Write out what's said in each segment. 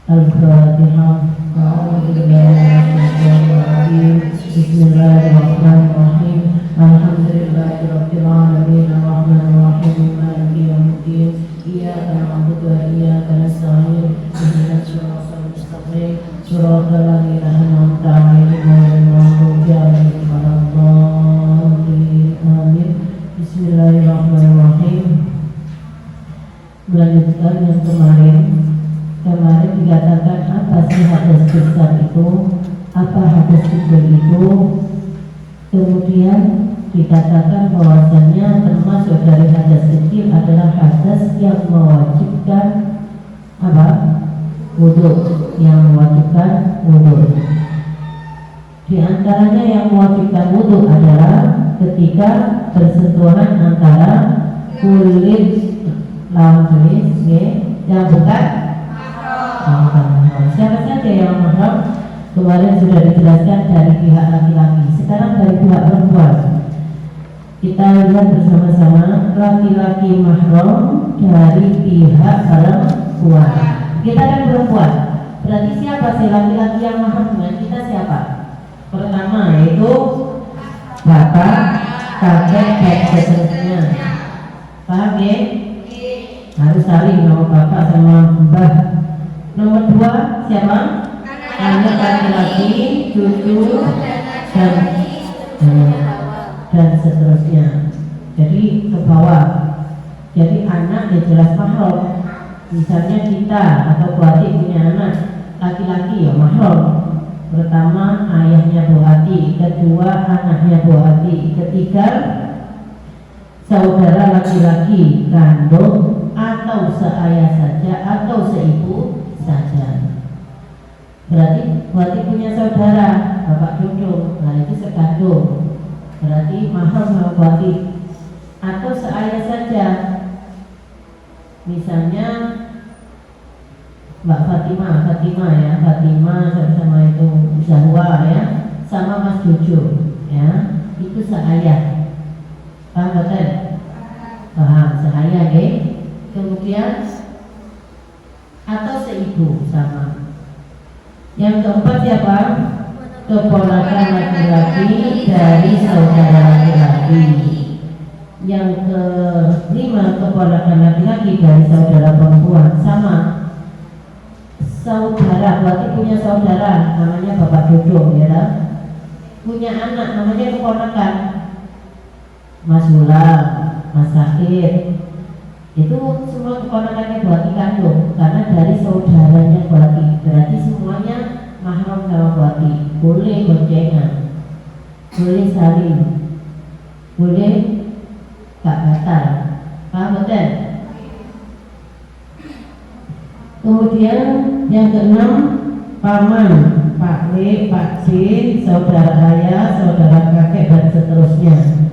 Al-Fatihah. Bismillahirrahmanirrahim. Alhamdulillahirabbil alamin arrahmanirrahim maliki yaumiddin. Iyyaka na'budu wa iyyaka nasta'in. Ihdinas siratal mustaqim. Shiratal ladzina an'amta 'alaihim ghairil maghdubi 'alaihim waladdallin. Amin. Bismillahirrahmanirrahim. Melanjutkan yang kemarin dikatakan apa sih hadas besar itu, apa hadas kecil itu. Kemudian dikatakan bahwasanya termasuk dari hadas kecil adalah hadas yang mewajibkan apa? Wudu, yang mewajibkan wudu. Di antaranya yang mewajibkan wudu adalah ketika bersentuhan antara kulit lawan jenis yang bukan mahram. Siapa saja yang mahram kemarin sudah dijelaskan dari pihak laki-laki. Sekarang dari pihak perempuan. Kita lihat bersama-sama laki-laki mahram dari pihak perempuan. Kita kan perempuan. Berarti siapa sih laki-laki yang mahram dengan kita siapa? Pertama yaitu bapak, kakek, dan seterusnya. Paham ya? Harus saling sama bapak sama mbah. Nomor 2 siapa? Anak laki-laki, cucu, dan seterusnya. Jadi ke bawah. Jadi anak ya jelas mahram. Misalnya kita atau Bu Hati punya anak laki-laki ya mahram. Pertama ayahnya Bu Hati, kedua anaknya Bu Hati, ketiga saudara laki-laki kandung atau seayah saja atau seibu saja. Berarti Bu Hati punya saudara bapak Dudung, nah itu sekandung, berarti mahram sama Bu Hati. Atau seayah saja, misalnya Mbak Fatimah ya, Fatimah sama itu Zahwa ya, sama Mas Jojo ya, itu seayah. Paham betul? Paham, seayah ya. Kemudian atau seibu sama. Yang keempat siapa? Keponakan laki-laki dari saudara laki-laki. Yang kelima keponakan laki-laki dari saudara perempuan. Sama saudara, berarti punya saudara namanya Bapak Dudung ya, punya anak namanya keponakan Mas Hulam, Mas Sakit. Itu semua keponakannya Bu Hati kandung karena dari saudaranya Bu Hati. Berarti semuanya mahram sama Bu Hati. Boleh goncengan, boleh saling, boleh gak batal. Paham betul? Kemudian yang keenam paman, Pak W, Pak C, saudara ayah, saudara kakek dan seterusnya.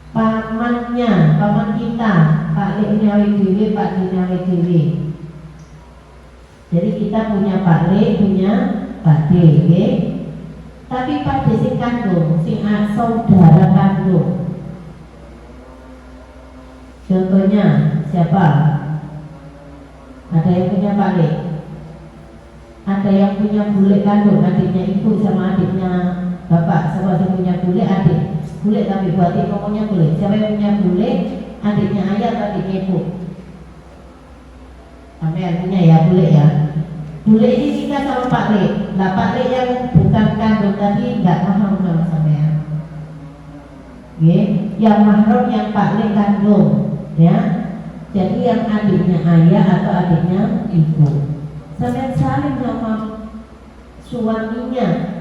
Pamannya, paman kita, Pak Lek nyawi dewe, Pak D nyawi dewe. Jadi kita punya Pak Lek, punya Pak D, okay? Tapi Pak D sing kandung, sing saudara kandung. Contohnya siapa? Ada yang punya Pak Lek, ada yang punya bule kandung, adiknya ibu sama adiknya bapak, sama yang punya bule adik. Bule tapi Bu Hati pokoknya bule. Siapa yang punya bule? Adiknya ayah atau adiknya ibu? Sampai punya ya bule ya. Bule ini nikah sama Pak Le. Nah Pak Le yang bukan kandung tadi nggak mahram sama sampean. Yang mahram yang Pak Le kandung, ya. Jadi yang adiknya ayah atau adiknya ibu. Sampean saling sama suaminya.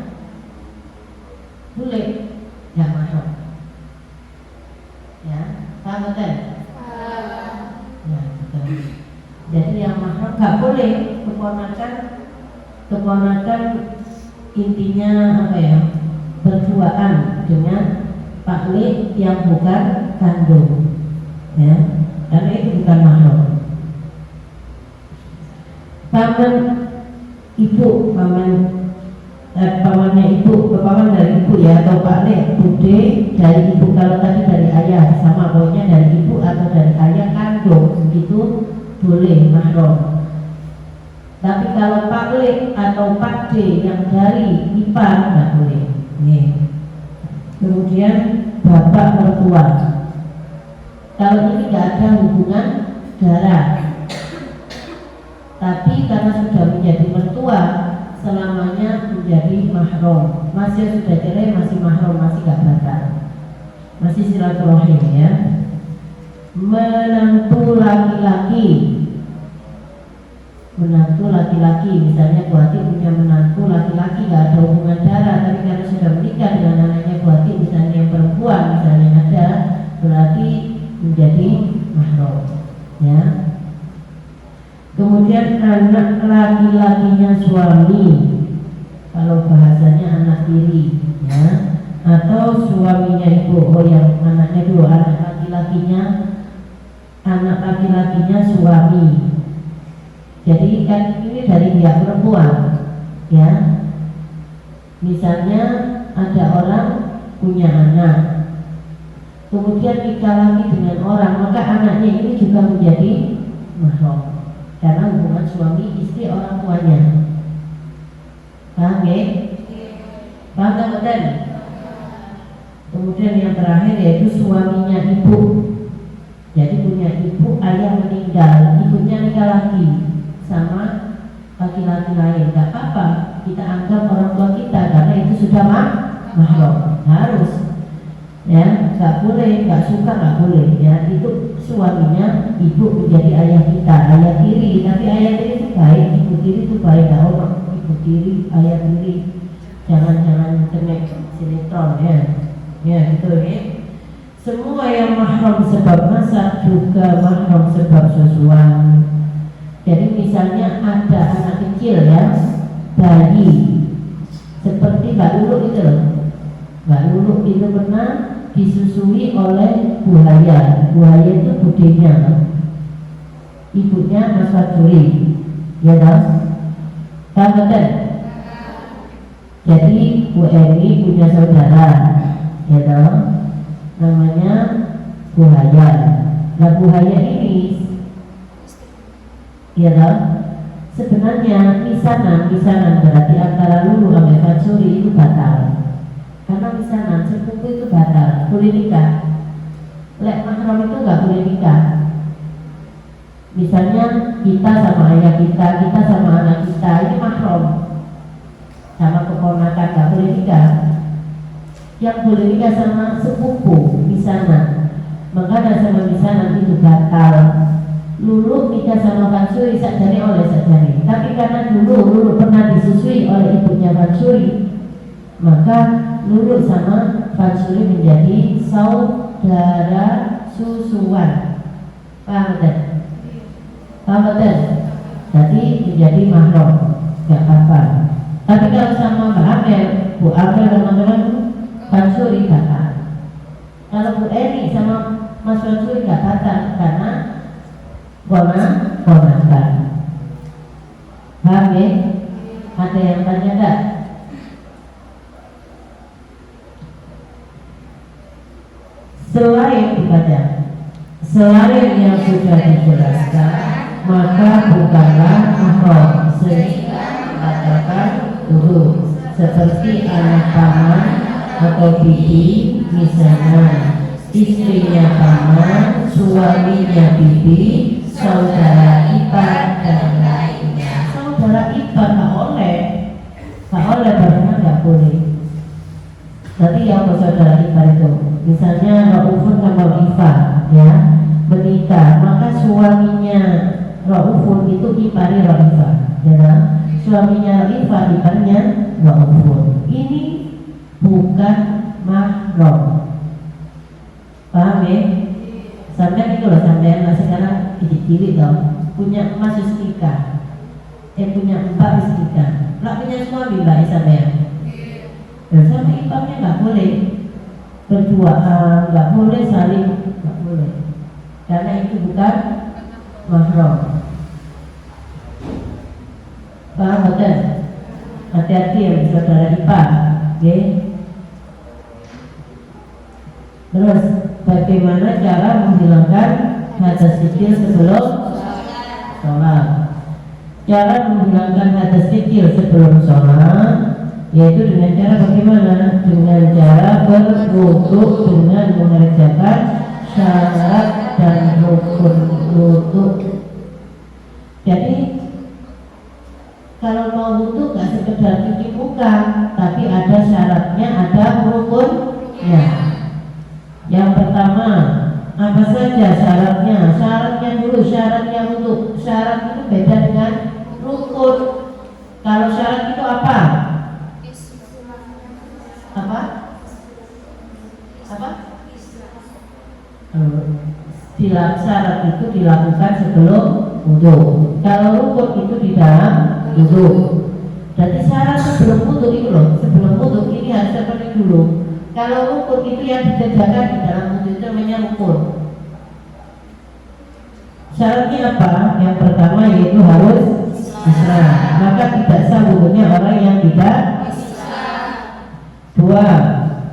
Bule yang mahram. Ya, paham betul? Ya, betul. Jadi yang mahram nggak boleh keponakan intinya apa ya, berduaan dengan Pak Le yang bukan kandung, ya, karena itu bukan mahram. Paman ibu, pamannya ibu, paman dari ibu ya, atau Pak Le, bude dari ibu. Kalau tadi dari ayah, sama pokoknya dari ibu atau dari ayah kandung, itu boleh mahram. Tapi kalau Pak Le atau Pak D yang dari ipar nggak boleh. Nih. Kemudian bapak mertua. Kalau ini nggak ada hubungan darah, tapi karena sudah menjadi mertua, selamanya menjadi mahram. Masih sudah cerai, masih mahram, masih nggak batal, masih silaturahim ya. Menantu laki-laki, misalnya Bu Hati punya menantu laki-laki nggak ada hubungan darah, tapi karena sudah menikah dengan anaknya Bu Hati misalnya yang perempuan misalnya ada, berarti menjadi mahram ya. Kemudian anak laki-lakinya suami, kalau bahasanya anak tiri ya, atau suaminya ibu. Oh yang anaknya dua, anak laki-lakinya suami. Jadi kan ini dari pihak perempuan ya. Misalnya ada orang punya anak, kemudian nikah lagi dengan orang, maka anaknya ini juga menjadi mahram karena hubungan suami istri orang tuanya. Paham ya? Paham tak betul? Kemudian yang terakhir yaitu suaminya ibu. Jadi punya ibu, ayah meninggal, ibunya nikah lagi sama laki-laki lain, gak apa-apa, kita anggap orang tua kita karena itu sudah mahram, harus ya, gak boleh, gak suka gak boleh ya. Itu suaminya ibu menjadi ayah kita, ayah tiri. Tapi ayah tiri itu baik, ibu tiri itu baik. Gak orang ibu tiri, ayah tiri, jangan internet sinetron ya gitu ya. Semua yang mahram sebab nasab juga mahram sebab susuan. Jadi misalnya ada anak kecil ya, bayi seperti Mbak Lulu itu loh. Mbak Lulu itu pernah disusui oleh buaya. Buaya itu budenya, ibunya Mas Fajuri, ya toh? Betul. Jadi Bu Eni punya saudara, ya toh? Namanya buaya. Nah buaya ini, ya toh? Sebenarnya misanan berarti antara Lulu sama Fajuri itu batal. Karena misanan sepupu itu batal, boleh nikah. Lek mahram itu nggak boleh nikah. Misalnya kita sama ayah kita sama anak kita, ini mahram sama keponakan, nggak boleh nikah. Yang boleh nikah sama sepupu misanan, maka sama misanan itu batal. Lulu nikah sama Fansuri sakjane oleh sakjane, tapi karena Lulu pernah disusui oleh ibunya Fansuri, maka Lulu sama Fansuri menjadi saudara susuan. Paham tak? Paham tak? Jadi menjadi mahram, gak apa-apa. Tapi kalau sama Mbak Amel, Bu Amel teman-teman Fansuri batal. Kalau Bu Eni sama Mas Fansuri gak batal karena ponakan. Paham ya? Ada yang tanya tak? Selain yang sudah dijelaskan, maka bukanlah mahram, sehingga katakan dulu seperti anak paman atau bibi, misalnya istrinya paman, suaminya bibi, saudara ipar dan lainnya. Saudara ipar tak oleh karena nggak boleh. Tapi yang saudara ipar itu, misalnya Raufun sama Raifah ya menikah, maka suaminya Raufun itu ipari Raifah, ya. Suaminya Raifah iparnya Raufun. Ini bukan mahram. Paham ya? Sampai itu loh, sampai sekarang cilik dong, punya emas nikah, punya empat nikah, nggak punya suami mbak sampai. Dan sama iparnya nggak boleh berduaan, nggak boleh saling, nggak boleh, karena itu bukan mahram. Paham betul? Hati-hati ya saudara ipar, oke? Terus bagaimana cara menghilangkan hadas kecil sebelum sholat? Cara menghilangkan hadas kecil sebelum sholat yaitu dengan cara bagaimana? Dengan cara berwudu dengan mengerjakan syarat dan rukun wudu. Jadi kalau mau wudu nggak sekedar cuci muka, tapi ada syaratnya, ada rukunnya. Yang pertama, apa saja syaratnya? Syaratnya dulu, syaratnya wudu. Syarat itu beda dengan rukun. Kalau syarat itu apa? Apa? Syarat itu dilakukan sebelum wudu. Kalau rukun itu di dalam wudu. Jadi syarat sebelum wudu itu loh, sebelum wudu ini harus terpenuhi dulu. Kalau rukun itu yang dikerjakan di dalam wudu itu namanya rukun. Syaratnya apa? Yang pertama yaitu harus Islam. Maka tidak sah wudunya orang yang tidak Islam. Dua,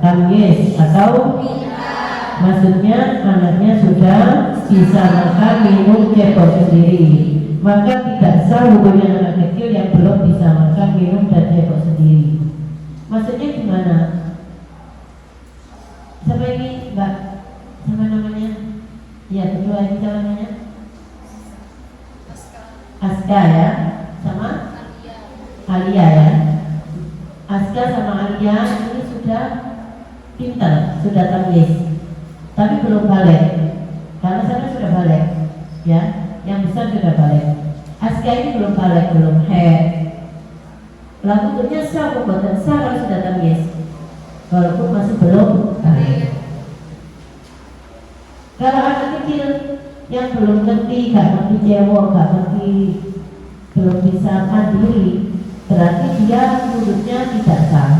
tamyiz atau maksudnya anaknya sudah bisa makan, minum, cebok sendiri. Maka tidak sah wudunya anak kecil yang belum bisa makan, minum, dan cebok sendiri. Maksudnya gimana? Siapa ini Mbak? Sama namanya? Ya, kedua ini sama namanya? Aska ya? Sama? Alia ya? Aska sama Alia ini sudah pintar, sudah tamyiz, tapi belum balik. Karena saya sudah balik, ya, yang besar sudah balik. Aska ini belum balik, belum head. Lalu tentunya sah pembuatan sah kalau sudah tamyiz, walaupun masih belum balik. Kalau anak kecil yang belum ngerti, gak ngerti cewek, gak ngerti, belum bisa mandiri, berarti dia wudhunya tidak sah.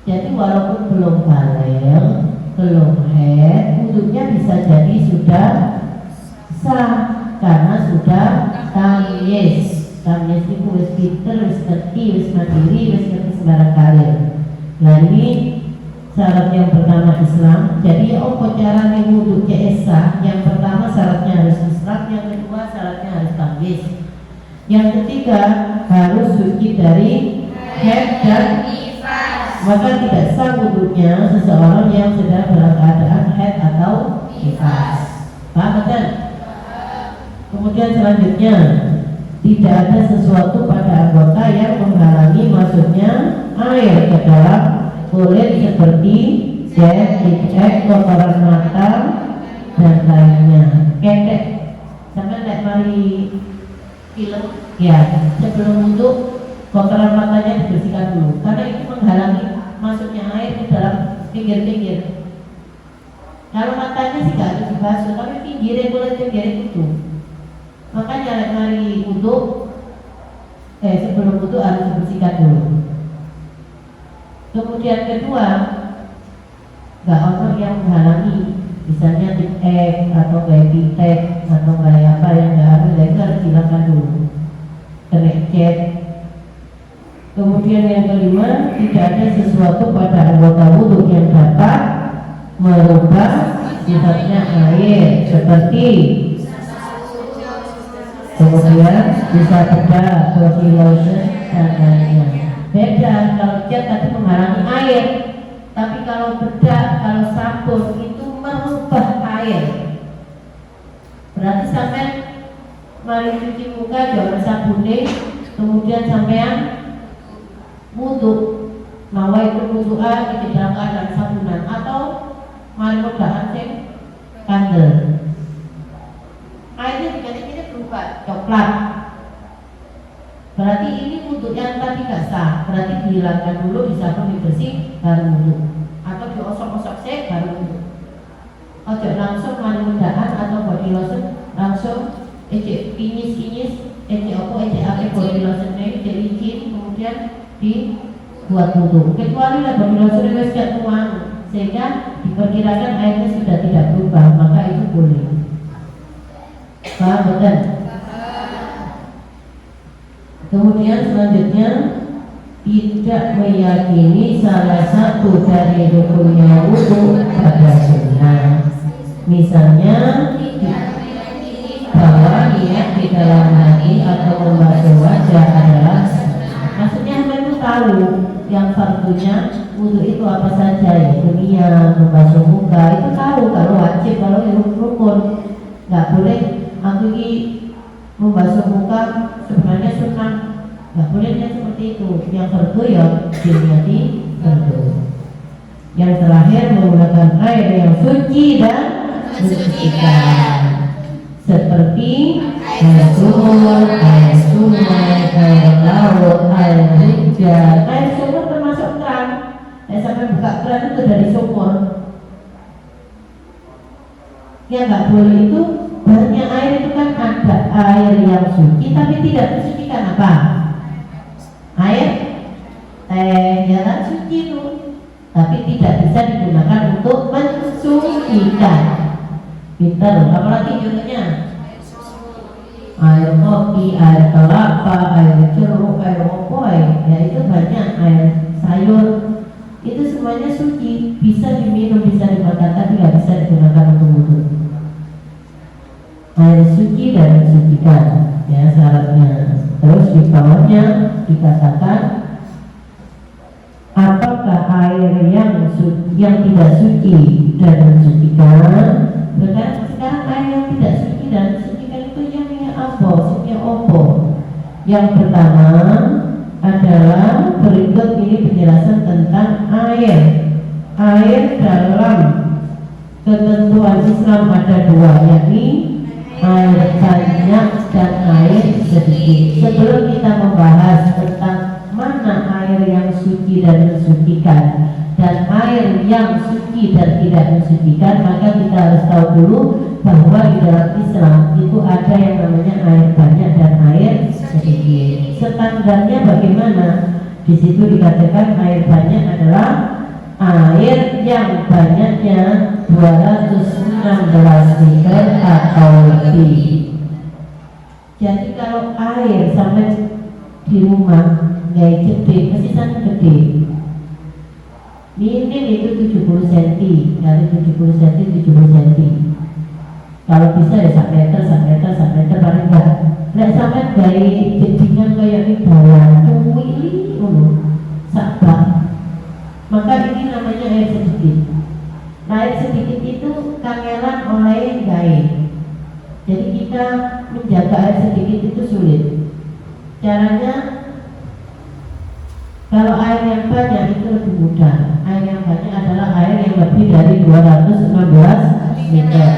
Jadi walaupun belum balik, belum head, wudhunya bisa jadi sudah sah karena sudah tamyiz. Tamyiz itu wis pinter, wis ngerti, wis mandiri, wis ngerti sembarang kali. Nah ini syarat yang pertama Islam. Jadi apa caranya wudhu sah? Yang pertama syaratnya harus Islam, yang kedua syaratnya harus tamyiz, yang ketiga harus suci dari haid dan nifas. Maka tidak sah wudhunya seseorang yang sedang dalam keadaan haid atau nifas. Paham betul? Kemudian selanjutnya, tidak ada sesuatu pada anggota yang menghalangi masuknya air ke dalam kulit seperti jet, cicak, kotoran mata dan lainnya. Ketek, sama lihat mari film, ya, sebelum wudhu kotoran matanya dibersihkan dulu, karena itu menghalangi masuknya air ke dalam pinggir-pinggir. Kalau matanya sih gak harus dibasuh, tapi pinggirnya, kulit pinggirnya itu. Makanya lihat mari wudhu, sebelum wudhu harus dibersihkan dulu. Kemudian kedua, nggak ono yang menghalangi, misalnya titek atau kayak titek atau kayak apa yang nggak harus hilangkan dulu, kena cat. Kemudian yang kelima, tidak ada sesuatu pada anggota wudhu yang dapat merubah sifatnya air, seperti kemudian bisa bedah, body lotion dan lainnya. Beda kalau cat tadi menghalangi air, tapi kalau bedak, kalau sabun itu merubah air. Berarti sampai mari cuci muka jangan sabunnya, kemudian sampean wudhu, nawa itu wudhuan di dalam keadaan sabunan, atau mari mudahan sing kandel. Airnya dikasih berubah coklat. Berarti ini wudhu yang tadi gak sah, berarti dihilangkan dulu, disabun, dibersih, baru wudhu, atau diosok-osok sih baru wudhu. Ojo langsung mandi mudahan atau body lotion langsung ecek kinyis, ecek apa body lotionnya, ecek licin, kemudian dibuat wudhu. Kecuali lah body lotion itu sudah tuang, sehingga diperkirakan airnya sudah tidak berubah, maka itu boleh. Paham betul? Kemudian selanjutnya, tidak meyakini salah satu dari rukunnya wudhu pada sunnah. Misalnya bahwa niat di dalam kaki atau membasuh wajah adalah, maksudnya hamba itu tahu yang fardunya wudhu itu apa saja, ya niat, membasuh muka itu tahu, kalau wajib, kalau rukun. Nggak boleh aku ini membasuh muka sebenarnya sunnah, nggak bolehnya seperti itu. Yang fardu ya diniati fardu. Yang terakhir menggunakan air yang suci dan mensucikan, seperti air sumur, air sungai, air laut, air hujan. Air sumur termasuk keran. Sampai buka keran itu dari sumur. Yang nggak boleh itu banyak air, itu kan ada air yang suci tapi tidak mensucikan. Apa? Air teh, ya kan, suci itu, tapi tidak bisa digunakan untuk mensucikan. Pintar, apalagi contohnya air kopi, air kelapa, air jeruk, air opoy, ya itu banyak, air sayur, itu semuanya suci, bisa diminum, bisa dimakan, tapi nggak bisa digunakan untuk wudhu. Air suci dan mensucikan, ya syaratnya. Terus di bawahnya dikatakan apakah air yang tidak suci dan mensucikan. Sekarang air yang tidak suci dan mensucikan itu yang apa? Suci apa? Yang pertama adalah berikut ini penjelasan tentang air. Air dalam ketentuan Islam ada dua, yakni air banyak dan air sedikit. Sebelum kita membahas tentang mana air yang suci dan mensucikan dan air yang suci dan tidak mensucikan, maka kita harus tahu dulu bahwa di dalam Islam itu ada yang namanya air banyak dan air sedikit. Standarnya bagaimana? Di situ dikatakan air banyak adalah air yang banyaknya 216 liter atau lebih. Jadi kalau air sampai di rumah gaya gede, pasti sangat gede, minim itu 70 cm, dari 70 cm 70 cm. Kalau bisa ya 1 meter paling enggak. Nek sampai gaya jedingan kayak ini dalam cuwili sabak, maka ini namanya air sedikit. Nah, air sedikit itu kangelan oleh gaya. Jadi kita menjaga air sedikit itu sulit. Caranya, kalau air yang banyak itu lebih mudah. Air yang banyak adalah air yang lebih dari 216 liter,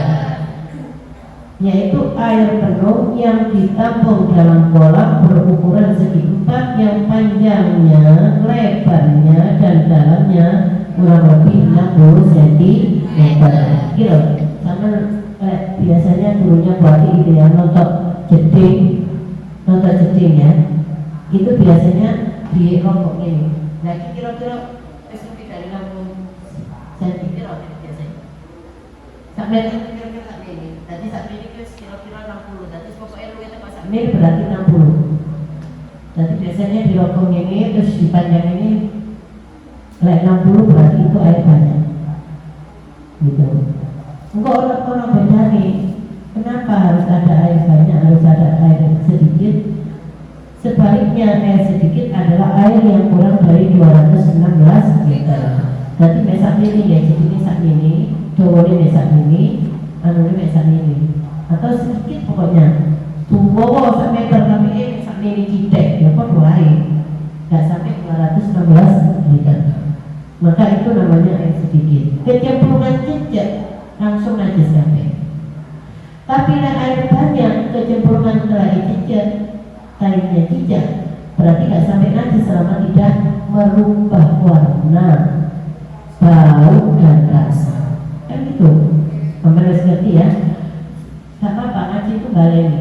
yaitu air penuh yang ditampung dalam kolam berukuran segi 4 yang panjangnya, lebarnya, dan dalamnya kurang lebih 60 cm. Kilo sama biasanya gurunya buat itu ya, nonton jeding ya, itu biasanya di rokok ini. Nah, kira-kira lebih dari 60 cm biasanya. Sampai kira-kira sampai ini. Tadi sampai ini kira-kira 60. Tadi pokoknya lu itu pas sampai berarti 60. Jadi biasanya di rokok ini terus di panjang ini 60 berarti itu air banyak. Gitu. Enggak, orang beda nih. Kenapa harus ada air banyak, harus ada air sedikit? Sebaliknya, air sedikit adalah air yang kurang dari 216 liter. Berarti mesak ini ya, jadi mesak ini, dawane mesak ini, anu mesak ini, atau sedikit pokoknya. Tunggu sampai berkami mesak ini cidek, ya kok 2 air, nggak sampai 216 liter. Maka itu namanya air sedikit. Kecemplungan cecek langsung najis sampai. Tapi air banyak, kecemplungan telah cecek, airnya tidak, berarti nggak sampai najis selama tidak merubah warna, bau dan rasa. Kan itu, harus ngerti ya. Gak apa-apa, ngaji itu baleni.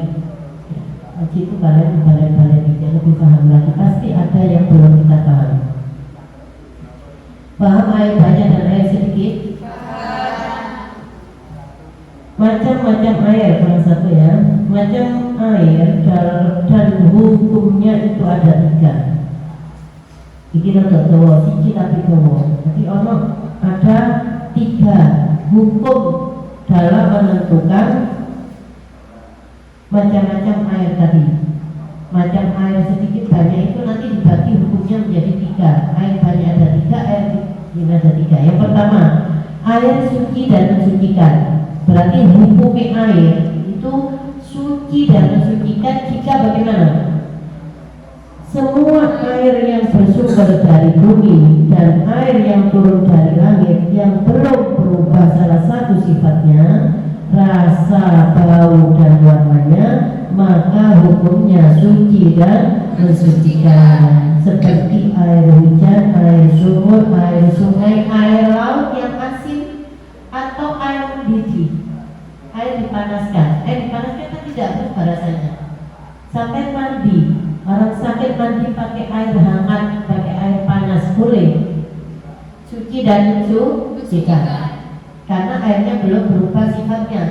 Ngaji itu baleni, jangan lebih paham lagi. Pasti ada yang belum kita paham. Paham air banyak dan air sedikit? Macam-macam air, salah satu ya. Macam air dan hukumnya itu ada 3. Ini untuk tua, siji tapi tua. Jadi ada 3 hukum dalam menentukan macam-macam air tadi. macam air sedikit banyak itu nanti dibagi hukumnya menjadi 3. Air banyak ada 3, air sedikit ada 3. Yang pertama, air suci dan mensucikan. Berarti hukumnya air itu suci dan mensucikan jika bagaimana? Semua air yang bersumber dari bumi dan air yang turun dari langit yang belum berubah salah satu sifatnya, rasa, bau, dan warnanya, maka hukumnya suci dan mensucikan. Seperti air hujan, air sumur, air sungai, air laut yang asin, atau air mendidih, air dipanaskan. Air dipanaskan kan tidak berubah rasanya. Sampai mandi, orang sakit mandi pakai air hangat, pakai air panas, boleh. Suci dan mensucikan, karena airnya belum berubah sifatnya.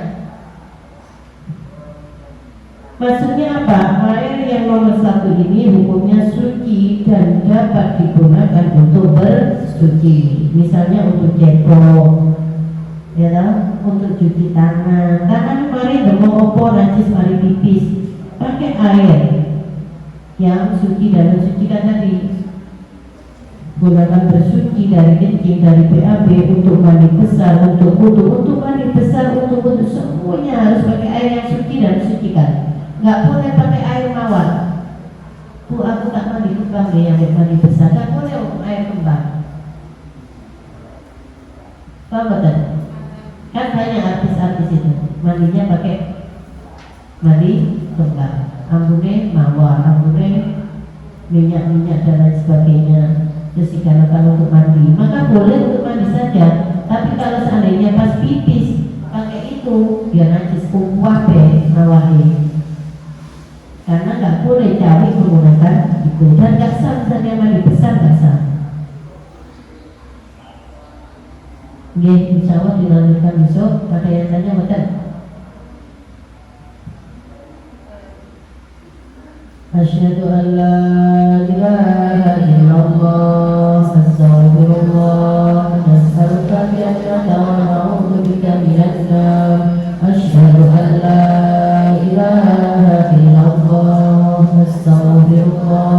Maksudnya apa? Air yang nomor 1 ini hukumnya suci dan dapat digunakan untuk bersuci. Misalnya untuk cebok, ya lah, untuk cuci tangan. Tangan mari demok opo najis mari pipis, pakai air yang suci dan mensucikan tadi. Gunakan bersuci dari kencing, dari BAB, untuk mandi besar, untuk wudu, untuk mandi besar, untuk wudu, semuanya harus pakai air yang suci dan mensucikan. Nggak boleh pakai air mawar. Bu, aku tak mandi kembang deh yang mandi besar. Nggak boleh untuk air kembang. Paham betul? Kan banyak artis-artis itu mandinya pakai mandi kembang. Ambune mawar, ambune minyak-minyak dan lain sebagainya. Terus digunakan untuk mandi, maka boleh untuk mandi saja. Tapi kalau seandainya pas pipis pakai itu, biar najis kuah be nawahi. Karena nggak boleh cawi menggunakan itu, dan nggak sah misalnya mandi besar, nggak sah. Oke, insya Allah dilanjutkan besok. Ada yang tanya betul? Asyhadu an la ilaha illallah, astaghfirullah, nas'aluka bi'annaka wa na'udzu bika minan nar. Asyhadu an la ilaha illallah, astaghfirullah,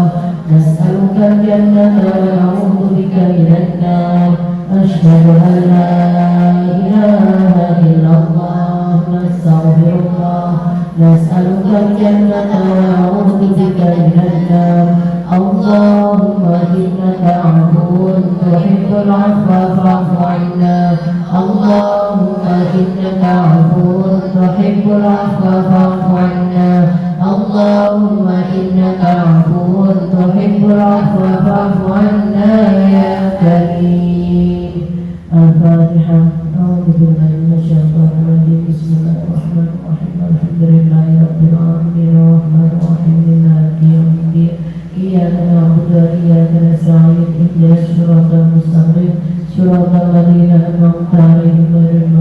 nas'aluka bi'annaka wa na'udzu bika minan nar. Asyhadu an la ilaha illallah, astaghfirullah, nas'aluka al-jannata wa na'udzu bika minan nar. Allahumma innaka 'afuwwun tuhibbul 'afwa fa'fu 'anna. Allahumma innaka 'afuwwun tuhibbul 'afwa fa'fu 'anna. Allahumma innaka 'afuwwun tuhibbul 'afwa fa'fu 'anna ya karim. Al-Fatihah. A'udzu billahi minasyaitonir rajim. Bismillahirrahmanirrahim. Alhamdulillahi rabbil alamin. Arrahmanir rahim. Maliki yaumiddin. Iyyaka na'budu wa iyyaka nasta'in. Ihdinas siratal mustaqim. Siratal ladzina an'amta 'alaihim ghairil